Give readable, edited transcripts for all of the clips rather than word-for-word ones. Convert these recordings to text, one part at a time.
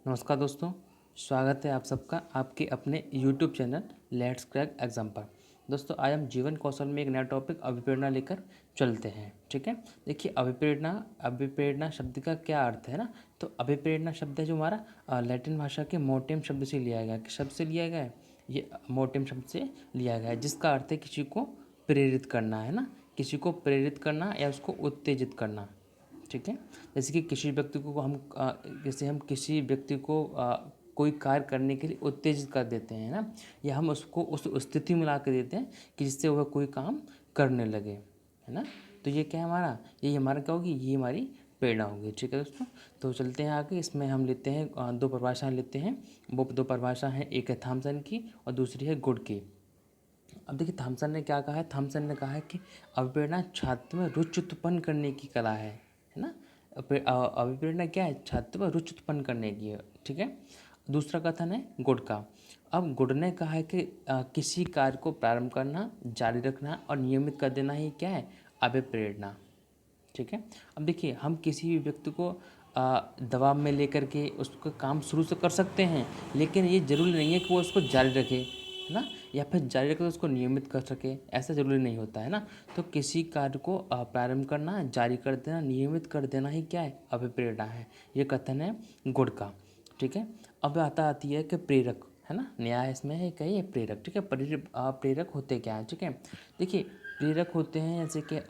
नमस्कार दोस्तों, स्वागत है आप सबका आपके अपने YouTube channel let's crack exam पर। दोस्तों आज हम जीवन कौशल में एक नया टॉपिक अभिप्रेरणा लेकर चलते हैं। ठीक है, देखिए अभिप्रेरणा शब्द का क्या अर्थ है ना। तो अभिप्रेरणा शब्द है जो हमारा लैटिन भाषा के मोटिम शब्द से लिया गया। किस शब्द से लिया गया है? ये मोटिम शब्द से लिया गया है, जिसका अर्थ है किसी को प्रेरित करना, है ना। किसी को प्रेरित करना या उसको उत्तेजित करना। ठीक है, जैसे कि किसी व्यक्ति को हम किसी व्यक्ति को कोई कार्य करने के लिए उत्तेजित कर देते हैं ना, या हम उसको उस स्थिति में ला के देते हैं कि जिससे वह कोई काम करने लगे, है ना। तो ये क्या है हमारा, ये हमारा क्या होगी, ये हमारी प्रेरणा होगी। ठीक है दोस्तों, तो चलते हैं आगे। इसमें हम लेते हैं दो परिभाषाएं लेते हैं। वो दो परिभाषा हैं, एक है थॉमसन की और दूसरी है गुड की। अब देखिए थॉमसन ने क्या कहा है, थॉमसन ने कहा है कि अभिप्रेरणा छात्र में रुचि उत्पन्न करने की कला है ना। अभिप्रेरणा क्या है, छात्र में रुचि उत्पन्न करने की है। ठीक है, दूसरा कथन है गुड का। अब गुड ने कहा है कि किसी कार्य को प्रारंभ करना, जारी रखना और नियमित कर देना ही क्या है, अभिप्रेरणा। ठीक है, अब देखिए हम किसी भी व्यक्ति को दबाव में लेकर के उसका काम शुरू से कर सकते हैं, लेकिन ये ज़रूरी नहीं है कि वो उसको जारी रखे, है ना, या फिर जारी रखे तो उसको नियमित कर सके, ऐसा ज़रूरी नहीं होता है ना। तो किसी कार्य को प्रारंभ करना, जारी कर देना, नियमित कर देना ही क्या है, अभिप्रेरणा है। ये कथन है गुण का। ठीक है, अब आती है कि प्रेरक, है ना, न्याय इसमें है कही है प्रेरक। ठीक है, प्रेरक होते क्या है। ठीक है, देखिए प्रेरक होते हैं जैसे कि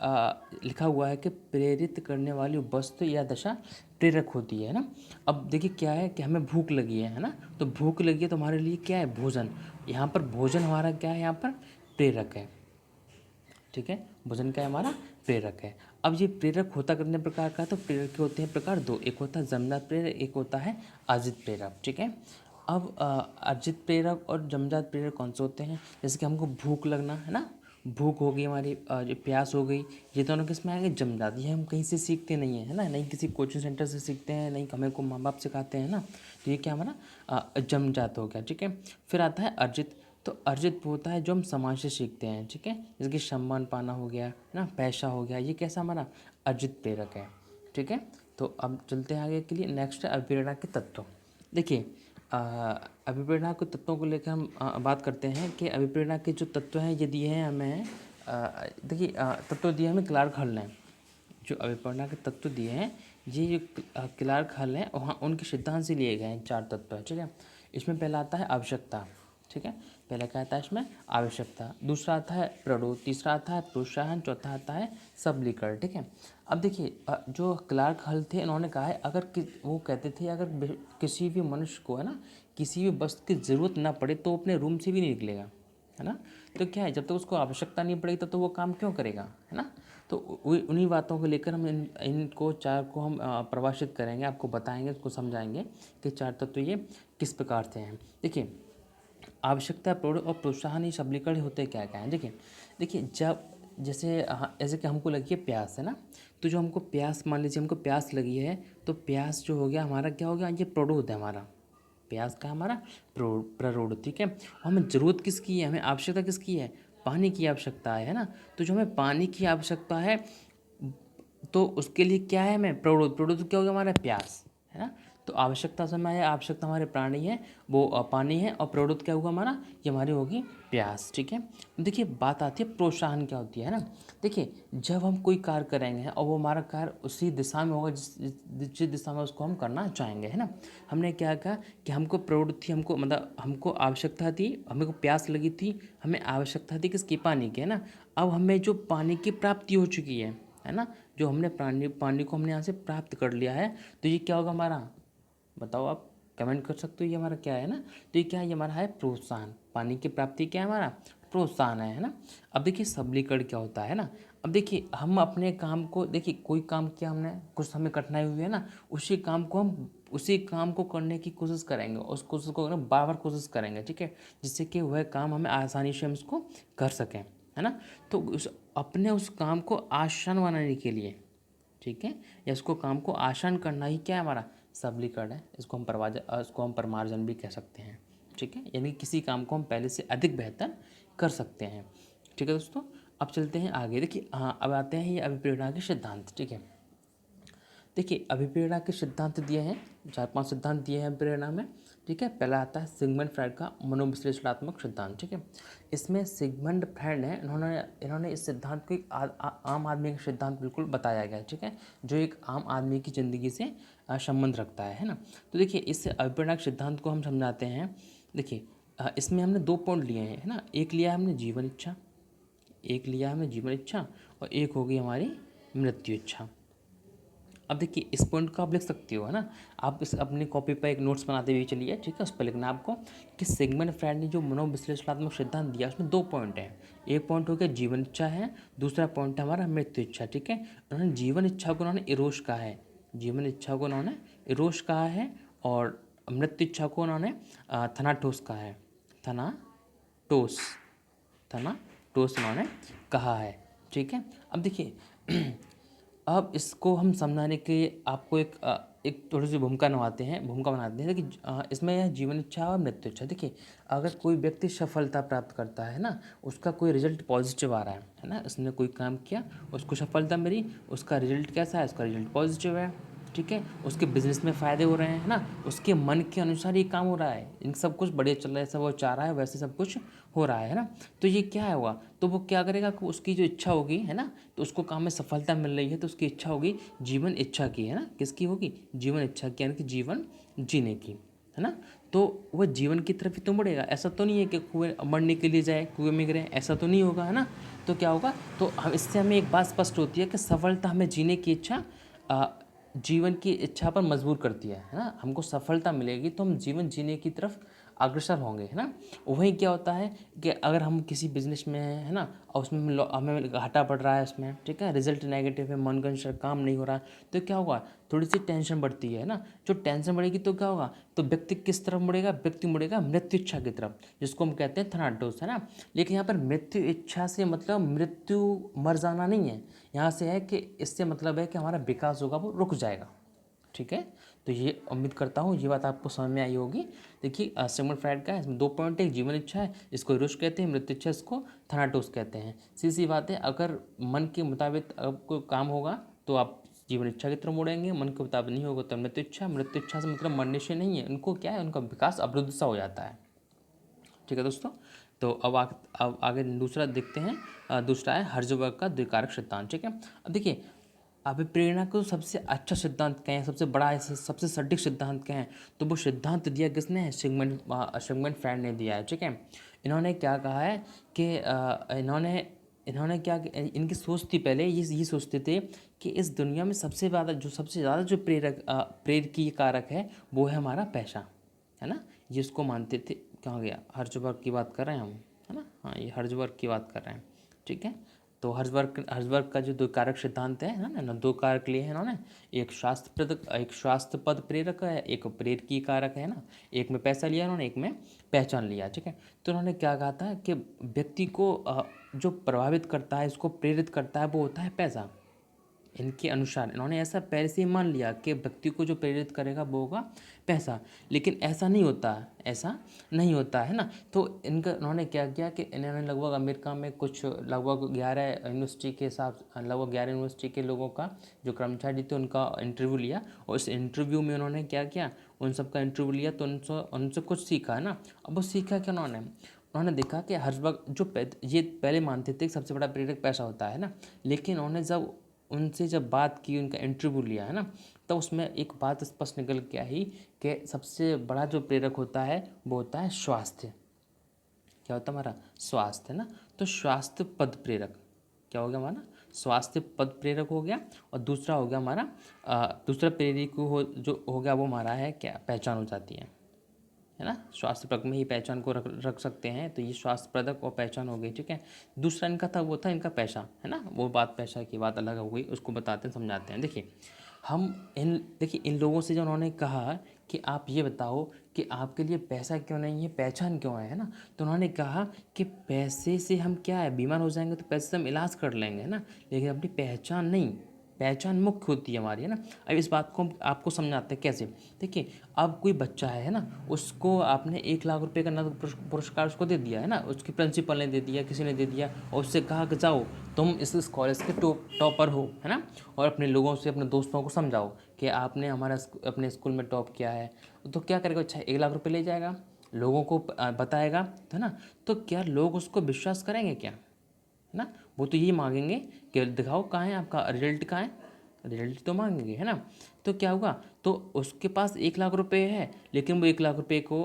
लिखा हुआ है कि प्रेरित करने वाली वस्तु या दशा प्रेरक होती है ना। अब देखिए क्या है कि हमें भूख लगी है ना, तो भूख लगी है तो हमारे लिए क्या है, भोजन। यहाँ पर भोजन हमारा क्या है, यहाँ पर प्रेरक है। ठीक है, भोजन क्या है, हमारा प्रेरक है। अब ये प्रेरक होता कितने प्रकार का है, तो प्रेरक के होते हैं प्रकार दो, एक होता है जन्मजात प्रेरक, एक होता है अर्जित प्रेरक। ठीक है, अब अर्जित प्रेरक और जन्मजात प्रेरक कौन से होते हैं, जैसे कि हमको भूख लगना, है ना, भूख हो गई हमारी, जो प्यास हो गई, ये दोनों किस में आएंगे, जन्मजात। ये हम कहीं से सीखते नहीं है ना, नहीं किसी कोचिंग सेंटर से सीखते हैं, नहीं हमें को माँ बाप सिखाते हैं ना। तो ये क्या हमारा जन्मजात हो गया। ठीक है, फिर आता है अर्जित। तो अर्जित वो होता है जो हम समाज से सीखते हैं। ठीक है, जैसे कि सम्मान पाना हो गया, है ना, पैसा हो गया, ये कैसा हमारा अर्जित प्रेरक है। ठीक है, तो अब चलते हैं आगे के लिए। नेक्स्ट है अभिप्रेरणा के तत्व। देखिए अभिप्रेरणा के तत्वों को लेकर हम बात करते हैं कि अभिप्रेरणा के जो तत्व हैं ये दिए हैं हमें। देखिए तत्व दिए हमें क्लार्क हल ने। जो अभिप्रेरणा के तत्व दिए हैं ये जो क्लार्क हल हैं, वहाँ उनके सिद्धांत से लिए गए हैं 4 तत्व है। ठीक है, इसमें पहला आता है आवश्यकता। ठीक है, पहला क्या आता है इसमें, आवश्यकता। दूसरा आता है प्ररोध, तीसरा आता है प्रोत्साहन, चौथा आता है सबलीकरण। ठीक है, अब देखिए जो क्लार्क हल थे इन्होंने कहा है वो कहते थे अगर किसी भी मनुष्य को, है ना, किसी भी वस्तु की ज़रूरत ना पड़े तो अपने रूम से भी नहीं निकलेगा, है ना। तो क्या है, जब तक उसको आवश्यकता नहीं पड़ेगी तब तो वो काम क्यों करेगा, है ना। तो उन्हीं बातों को लेकर हम इनको 4 को हम प्रभाषित करेंगे, आपको बताएंगे, उसको समझाएंगे कि 4 तत्व ये किस प्रकार से हैं। देखिए आवश्यकता, प्रौढ़ और प्रोत्साहन, ये सबलीकरण होते क्या क्या है। देखिए जब जैसे कि हमको लगी है प्यास, है ना, तो जो हमको प्यास, मान लीजिए हमको प्यास लगी है, तो प्यास जो हो गया हमारा क्या हो गया, ये प्रोडोड है हमारा, प्यास का हमारा प्ररोढ़। ठीक है, हमें ज़रूरत किसकी है, हमें आवश्यकता किसकी है, पानी की आवश्यकता है ना। तो जो हमें पानी की आवश्यकता है तो उसके लिए क्या है, हमें प्रौढ़ क्या हो गया हमारा, प्यास, है ना। तो आवश्यकता समय है, आवश्यकता हमारे प्राणी है, वो पानी है, और प्रौढ़ क्या हुआ हमारा, ये हमारी होगी प्यास। ठीक है, देखिए बात आती है प्रोत्साहन क्या होती है ना। देखिए जब हम कोई कार्य करेंगे और वो हमारा कार्य उसी दिशा में होगा जिस दिशा में उसको हम करना चाहेंगे, है ना। हमने क्या कहा कि हमको प्रवृत्ति, हमको मतलब हमको आवश्यकता थी, हमें को प्यास लगी थी, हमें आवश्यकता थी किसकी, पानी की, है ना। अब हमें जो पानी की प्राप्ति हो चुकी है ना, जो हमने पानी को हमने यहाँ से प्राप्त कर लिया है, तो ये क्या होगा हमारा, बताओ आप, कमेंट कर सकते हो, ये हमारा क्या है ना। तो ये क्या है, ये हमारा है प्रोत्साहन। पानी की प्राप्ति क्या है हमारा, प्रोत्साहन है ना। अब देखिए सबलीकरण क्या होता है ना। अब देखिए हम अपने काम को, देखिए कोई काम किया हमने, कुछ हमें कठिनाई हुई है ना, उसी काम को करने की कोशिश करेंगे, उस कोशिश को बार बार कोशिश करेंगे। ठीक है, जिससे कि वह काम हमें आसानी से हम इसको कर सकें, है ना। तो उस काम को आसान बनाने के लिए, ठीक है, या इसको काम को आसान करना ही क्या है हमारा, सबलीकरण है। इसको हम परमार्जन भी कह सकते हैं। ठीक है, यानी किसी काम को हम पहले से अधिक बेहतर कर सकते हैं। ठीक है दोस्तों, अब चलते हैं आगे। देखिए हाँ, अब आते हैं ये अभिप्रेरणा के सिद्धांत। ठीक है, देखिए अभिप्रेरणा के सिद्धांत दिए हैं, 4-5 सिद्धांत दिए हैं प्रेरणा में, ठीक है। पहला आता है सिगमंड फ्राइड का मनोविश्लेषणात्मक सिद्धांत, ठीक है। इसमें सिगमंड फ्राइड ने इन्होंने इस सिद्धांत को एक आम आदमी का सिद्धांत बिल्कुल बताया गया है, ठीक है, जो एक आम आदमी की ज़िंदगी से संबंध रखता है ना। तो देखिए इस अभिप्रेरणा सिद्धांत को हम समझाते हैं। देखिए इसमें हमने 2 पॉइंट लिए हैं, है ना। एक लिया हमने जीवन इच्छा, और एक होगी हमारी मृत्यु इच्छा। अब देखिए इस पॉइंट को आप लिख सकते हो, है ना। आप इस अपनी कॉपी पर एक नोट्स बनाते हुए चलिए, ठीक है। उस पर लिखना आपको कि सिगमंड फ्राइड ने जो मनोविश्लेषणात्मक सिद्धांत दिया उसमें 2 पॉइंट हैं। एक पॉइंट हो गया जीवन इच्छा है, दूसरा पॉइंट है हमारा मृत्यु इच्छा, ठीक है। उन्होंने जीवन इच्छा को उन्होंने इरोश कहा है, और मृत्यु इच्छा को उन्होंने थनाटोस कहा है, थनाटोस उन्होंने कहा है, ठीक है। अब देखिए अब इसको हम समझाने के लिए आपको एक थोड़ी सी भूमिका बनाते हैं कि इसमें यह जीवन इच्छा और मृत्यु इच्छा। देखिए अगर कोई व्यक्ति सफलता प्राप्त करता है ना, उसका कोई रिजल्ट पॉजिटिव आ रहा है ना, उसने कोई काम किया, उसको सफलता मिली, उसका रिजल्ट कैसा है, उसका रिजल्ट पॉजिटिव है, ठीक है। उसके बिजनेस में फ़ायदे हो रहे हैं, है ना, उसके मन के अनुसार ये काम हो रहा है, इन सब कुछ बढ़िया चल रहा है, सब वो चाह रहा है वैसे सब कुछ हो रहा है ना। तो ये क्या हुआ, तो वो क्या करेगा कि उसकी जो इच्छा होगी, है ना, तो उसको काम में सफलता मिल रही है तो उसकी इच्छा होगी जीवन इच्छा की, है ना, किसकी होगी, जीवन इच्छा की, यानी कि जीवन जीने की, है ना। तो वह जीवन की तरफ ही तो मुड़ेगा। ऐसा तो नहीं है कि कुएं मरने के लिए जाए, कुएं में गिरे, ऐसा तो नहीं होगा, है ना। तो क्या होगा, तो हम इससे हमें एक बात स्पष्ट होती है कि सफलता हमें जीने की इच्छा जीवन की इच्छा पर मजबूर करती है ना। हमको सफलता मिलेगी तो हम जीवन जीने की तरफ अग्रसर होंगे, है ना। वहीं क्या होता है कि अगर हम किसी बिजनेस में हैं, है ना, और उसमें हमें घाटा पड़ रहा है उसमें, ठीक है, रिजल्ट नेगेटिव है, मन के अनुसार काम नहीं हो रहा, तो क्या होगा, थोड़ी सी टेंशन बढ़ती है ना। जो टेंशन बढ़ेगी तो क्या होगा, तो व्यक्ति किस तरफ मुड़ेगा, व्यक्ति मुड़ेगा मृत्यु इच्छा की तरफ, जिसको हम कहते हैं थनाटोस, है ना। लेकिन यहाँ पर मृत्यु इच्छा से मतलब मृत्यु मर जाना नहीं है, यहाँ से है कि इससे मतलब है कि हमारा विकास होगा वो रुक जाएगा, ठीक है। तो ये उम्मीद करता हूँ ये बात आपको समझ में आई होगी। देखिए सिगमंड फ्राइड का है, इसमें 2 पॉइंट है, जीवन इच्छा है, इसको रुश कहते हैं, मृत्यु इच्छा इसको थनाटोस कहते हैं। सीधी बात है, अगर मन के मुताबिक आपको काम होगा तो आप जीवन इच्छा की तरफ मुड़ेंगे, मन के मुताबिक नहीं होगा तो मृत्यु इच्छा से मतलब मरने से नहीं है, उनको क्या है, उनका विकास अवरुद्ध सा हो जाता है, ठीक है दोस्तों। तो अब आगे दूसरा देखते हैं। दूसरा है हर्ज़बर्ग का द्विकारक सिद्धांत, ठीक है। अब देखिए अभिप्रेरणा को सबसे अच्छा सिद्धांत कहें, सबसे बड़ा है, सबसे सटीक सिद्धांत कहें, तो वो सिद्धांत दिया किसने है, सिगमंड फ्राइड ने दिया है, ठीक है। इन्होंने क्या कहा है कि इन्होंने क्या, इनकी सोच थी पहले ये सोचते थे कि इस दुनिया में सबसे ज़्यादा जो प्रेरकीय कारक है वो है हमारा पैसा, है ना। ये इसको मानते थे। कहाँ गया, हर्ज़बर्ग की बात कर रहे हैं हम, है ना, हाँ ये हर्ज़बर्ग की बात कर रहे हैं, ठीक है। तो हर्ज़बर्ग का जो 2 कारक सिद्धांत है ना, 2 कारक लिए हैं इन्होंने, एक स्वास्थ्यपद प्रेरक है, एक प्रेरकीय कारक है ना, एक में पैसा लिया इन्होंने, एक में पहचान लिया, ठीक है। तो उन्होंने क्या कहा था कि व्यक्ति को जो प्रभावित करता है, इसको प्रेरित करता है, वो होता है पैसा। इनके अनुसार इन्होंने ऐसा पहले से ही मान लिया कि व्यक्ति को जो प्रेरित करेगा वो होगा पैसा, लेकिन ऐसा नहीं होता है ना। तो इन्होंने क्या किया कि इन्होंने लगभग अमेरिका में कुछ लगभग 11 यूनिवर्सिटी के हिसाब, लगभग 11 यूनिवर्सिटी के लोगों का जो कर्मचारी थे उनका इंटरव्यू लिया, और इस इंटरव्यू में उन्होंने क्या किया, उन सबका इंटरव्यू लिया, तो उनसे कुछ सीखा, है ना। अब वो सीखा क्या उन्होंने देखा कि हर्ज़बर्ग ये पहले मानते थे कि सबसे बड़ा प्रेरक पैसा होता है ना, लेकिन उन्होंने उनसे जब बात की, उनका इंटरव्यू लिया, है ना, तो उसमें एक बात स्पष्ट निकल के आई कि सबसे बड़ा जो प्रेरक होता है वो होता है स्वास्थ्य। क्या होता है हमारा, स्वास्थ्य, है ना। तो स्वास्थ्य पद प्रेरक क्या हो गया हमारा, स्वास्थ्य पद प्रेरक हो गया। और दूसरा हो गया हमारा दूसरा प्रेरक जो हो गया वो हमारा है क्या, पहचान हो जाती है ना। स्वास्थ्य पदक में ही पहचान को रख सकते हैं, तो ये स्वास्थ्य पदक और पहचान हो गई, ठीक है। दूसरा इनका था वो था इनका पैसा, है ना, वो बात पैसा की बात अलग हो गई, उसको बताते हैं समझाते हैं। देखिए इन लोगों से जो उन्होंने कहा कि आप ये बताओ कि आपके लिए पैसा क्यों नहीं है, पहचान क्यों है ना, तो उन्होंने कहा कि पैसे से हम क्या है, बीमार हो जाएंगे तो पैसे से हम इलाज कर लेंगे, है ना, लेकिन अपनी पहचान नहीं, पहचान मुख्य होती है हमारी, है ना। अब इस बात को हम आपको समझाते हैं कैसे। देखिए अब कोई बच्चा है ना, उसको आपने 1 लाख रुपए का नगद पुरस्कार उसको दे दिया, है ना, उसकी प्रिंसिपल ने दे दिया, किसी ने दे दिया, और उससे कहा कि जाओ तुम इस कॉलेज के टॉपर हो, है ना, और अपने लोगों से, अपने दोस्तों को समझाओ कि आपने अपने स्कूल में टॉप किया है, तो क्या करेगा बच्चा, 1 लाख रुपये ले जाएगा, लोगों को बताएगा, है ना। तो क्या लोग उसको विश्वास करेंगे क्या, है ना। वो तो यही मांगेंगे कि दिखाओ कहाँ है आपका रिजल्ट, कहाँ है रिजल्ट, तो मांगेंगे, है ना। तो क्या होगा, तो उसके पास 1 लाख रुपये है, लेकिन वो 1 लाख रुपये को,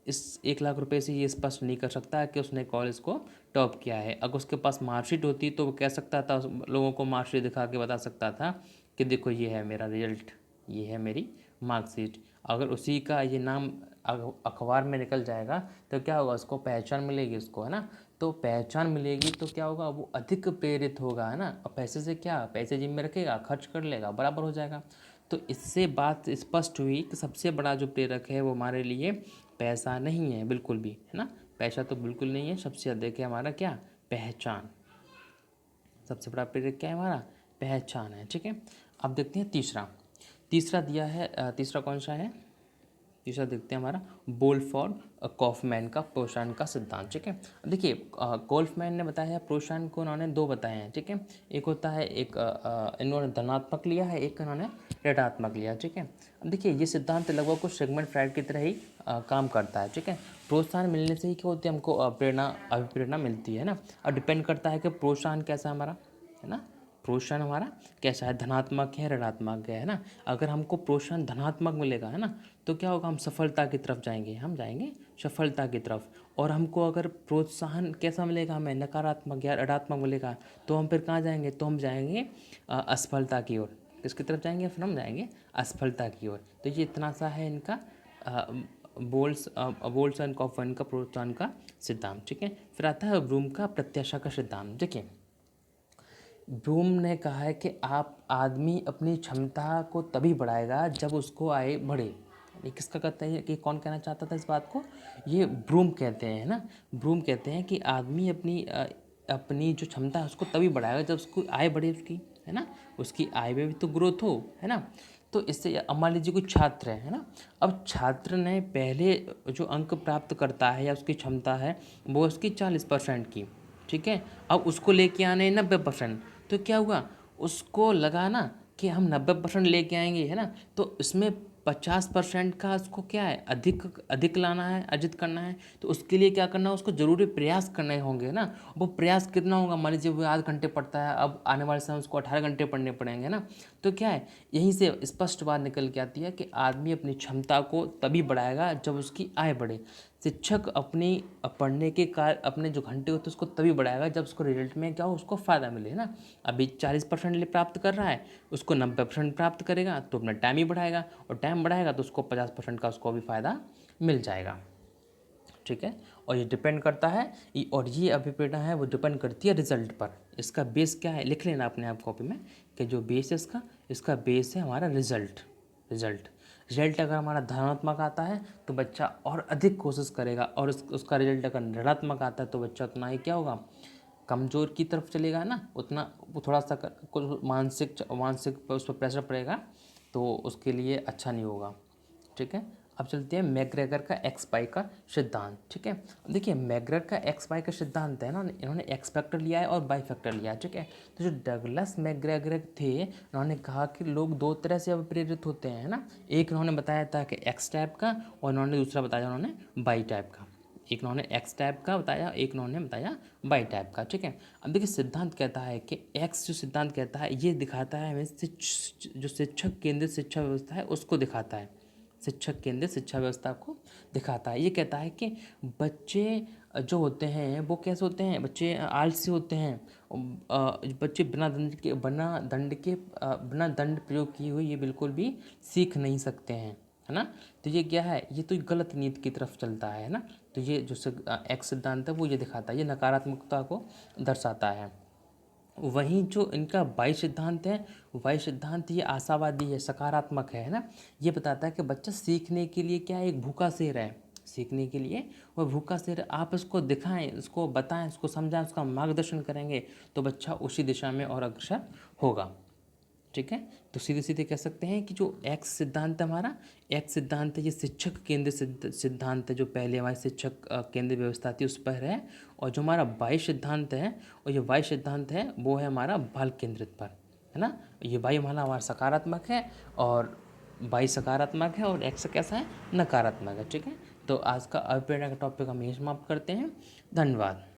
इस 1 लाख रुपये से ये स्पष्ट नहीं कर सकता कि उसने कॉलेज को टॉप किया है। अगर उसके पास मार्कशीट होती तो वो कह सकता था, लोगों को मार्कशीट दिखा के बता सकता था कि देखो ये है मेरा रिजल्ट, ये है मेरी मार्कशीट। अगर उसी का ये नाम अखबार में निकल जाएगा तो क्या होगा, उसको पहचान मिलेगी, उसको, है ना। तो पहचान मिलेगी तो क्या होगा, वो अधिक प्रेरित होगा, है ना। और पैसे से क्या, पैसे जेब में रखेगा, खर्च कर लेगा, बराबर हो जाएगा। तो इससे बात स्पष्ट हुई कि सबसे बड़ा जो प्रेरक है वो हमारे लिए पैसा नहीं है बिल्कुल भी, है ना। पैसा तो बिल्कुल नहीं है, सबसे अधिक है हमारा क्या, पहचान। सबसे बड़ा प्रेरक क्या है हमारा, पहचान है, ठीक है। अब देखते हैं तीसरा, तीसरा दिया है, तीसरा कौन सा है, तीसरा देखते हैं हमारा वोल्फ्सबर्ग कॉफमैन का प्रोत्साहन का सिद्धांत, ठीक है। अब देखिए कॉफमैन ने बताया है, प्रोत्साहन को उन्होंने 2 बताए हैं, ठीक है। एक होता है, एक इन्होंने धनात्मक लिया है, एक इन्होंने ऋणात्मक लिया, ठीक है। अब देखिए ये सिद्धांत लगभग कुछ सिगमंड फ्राइड की तरह ही काम करता है, ठीक है। प्रोत्साहन मिलने से ही क्या होती है, हमको प्रेरणा, अभिप्रेरणा मिलती है ना। और डिपेंड करता है कि प्रोत्साहन कैसा है हमारा, है ना। प्रोत्साहन हमारा कैसा है, धनात्मक है, ऋणात्मक है ना। अगर हमको प्रोत्साहन धनात्मक मिलेगा, है ना, तो क्या होगा, हम सफलता की तरफ जाएंगे, हम जाएंगे सफलता की तरफ। और हमको अगर प्रोत्साहन कैसा मिलेगा, हमें नकारात्मक या ऋणात्मक मिलेगा, तो हम फिर कहाँ जाएंगे, तो हम जाएंगे असफलता की ओर। किसकी तरफ जाएंगे, फिर हम जाएंगे असफलता की ओर। तो ये इतना सा है इनका बोल्स एंड कॉफमैन का प्रोत्साहन का सिद्धांत, ठीक है। फिर आता है ब्रूम का प्रत्याशा का सिद्धांत। देखिए ब्रूम ने कहा है कि आप आदमी अपनी क्षमता को तभी बढ़ाएगा जब उसको आय बढ़े। ये किसका कहते हैं, कि कौन कहना चाहता था इस बात को, ये ब्रूम कहते हैं, है ना। ब्रूम कहते हैं कि आदमी अपनी जो क्षमता है उसको तभी बढ़ाएगा जब उसको आय बढ़े उसकी, है ना। उसकी आय में भी तो ग्रोथ हो, है ना। तो इससे अब मान लीजिए कोई छात्र है ना। अब छात्र ने पहले जो अंक प्राप्त करता है या उसकी क्षमता है वो उसकी 40% की, ठीक है। अब उसको लेके आने 90%, तो क्या हुआ, उसको लगा ना कि हम 90% लेके आएंगे, है ना। तो इसमें 50% का उसको क्या है, अधिक अधिक लाना है, अर्जित करना है। तो उसके लिए क्या करना है, उसको ज़रूरी प्रयास करने होंगे ना। वो प्रयास कितना होगा, मान लीजिए वो 8 घंटे पढ़ता है, अब आने वाले समय उसको 18 घंटे पढ़ने पड़ेंगे ना। तो क्या है, यहीं से स्पष्ट बात निकल के आती है कि आदमी अपनी क्षमता को तभी बढ़ाएगा जब उसकी आय बढ़े। शिक्षक अपनी पढ़ने के कार्य, अपने जो घंटे होते हैं उसको तभी बढ़ाएगा जब उसको रिजल्ट में क्या हो, उसको फ़ायदा मिले, है ना। अभी 40% ले प्राप्त कर रहा है, उसको 90% प्राप्त करेगा तो अपना टाइम ही बढ़ाएगा, और टाइम बढ़ाएगा तो उसको 50% का उसको भी फ़ायदा मिल जाएगा, ठीक है। और ये डिपेंड करता है, और ये अभिप्रेरणा है वो डिपेंड करती है रिजल्ट पर। इसका बेस क्या है, लिख लेना अपने आप कॉपी में कि जो बेस है इसका बेस है हमारा रिजल्ट। रिजल्ट रिजल्ट अगर हमारा धनात्मक आता है तो बच्चा और अधिक कोशिश करेगा, और उसका रिजल्ट अगर ऋणात्मक आता है तो बच्चा उतना ही क्या होगा, कमज़ोर की तरफ चलेगा ना, उतना वो थोड़ा सा कुछ मानसिक उस पर प्रेशर पड़ेगा, तो उसके लिए अच्छा नहीं होगा, ठीक है। अब चलते हैं मैकग्रेगर का एक्स पाई का सिद्धांत, ठीक है। देखिए मैकग्रेगर का एक्स पाई का सिद्धांत है ना, इन्होंने एक्स फैक्टर लिया है और बाई फैक्टर लिया है, ठीक है। तो जो डगलस मैकग्रेगर थे, उन्होंने कहा कि लोग 2 तरह से अब प्रेरित होते हैं, है ना। एक उन्होंने बताया था कि एक्स टाइप का, और उन्होंने दूसरा बताया उन्होंने बाई टाइप का। एक उन्होंने एक्स टाइप का बताया, एक उन्होंने बताया बाई टाइप का, ठीक है। अब देखिए सिद्धांत कहता है कि एक्स जो सिद्धांत कहता है ये दिखाता है हमें जो शिक्षक केंद्रित शिक्षा व्यवस्था है उसको दिखाता है, शिक्षक केंद्रित शिक्षा व्यवस्था को दिखाता है। ये कहता है कि बच्चे जो होते हैं वो कैसे होते हैं, बच्चे आलसी होते हैं। बच्चे बिना दंड प्रयोग किए हुए ये बिल्कुल भी सीख नहीं सकते हैं, है ना। तो ये क्या है, ये तो गलत नीति की तरफ चलता है ना। तो ये जो एक्स सिद्धांत है वो ये दिखाता है, ये नकारात्मकता को दर्शाता है। वहीं जो इनका वाई सिद्धांत है, वाई सिद्धांत ये आशावादी है, सकारात्मक है ना। ये बताता है कि बच्चा सीखने के लिए क्या है, एक भूखा शेर है, सीखने के लिए वह भूखा शेर। आप इसको दिखाएं, इसको बताएं, इसको समझाएं, उसका मार्गदर्शन करेंगे तो बच्चा उसी दिशा में और अग्रसर होगा, ठीक है। तो सीधे सीधे कह सकते हैं कि जो एक्स सिद्धांत है हमारा, एक्स सिद्धांत है ये शिक्षक केंद्र सिद्धांत है, जो पहले हमारी शिक्षक केंद्र व्यवस्था थी उस पर है। और जो हमारा वाई सिद्धांत है, और ये वाई सिद्धांत है वो है हमारा बाल केंद्रित पर, है ना। ये वाई माना हमारा सकारात्मक है और वाई सकारात्मक है और एक्स कैसा है, नकारात्मक है। ठीक है, तो आज का अभिप्रेरणा का टॉपिक हम यही समाप्त करते हैं। धन्यवाद।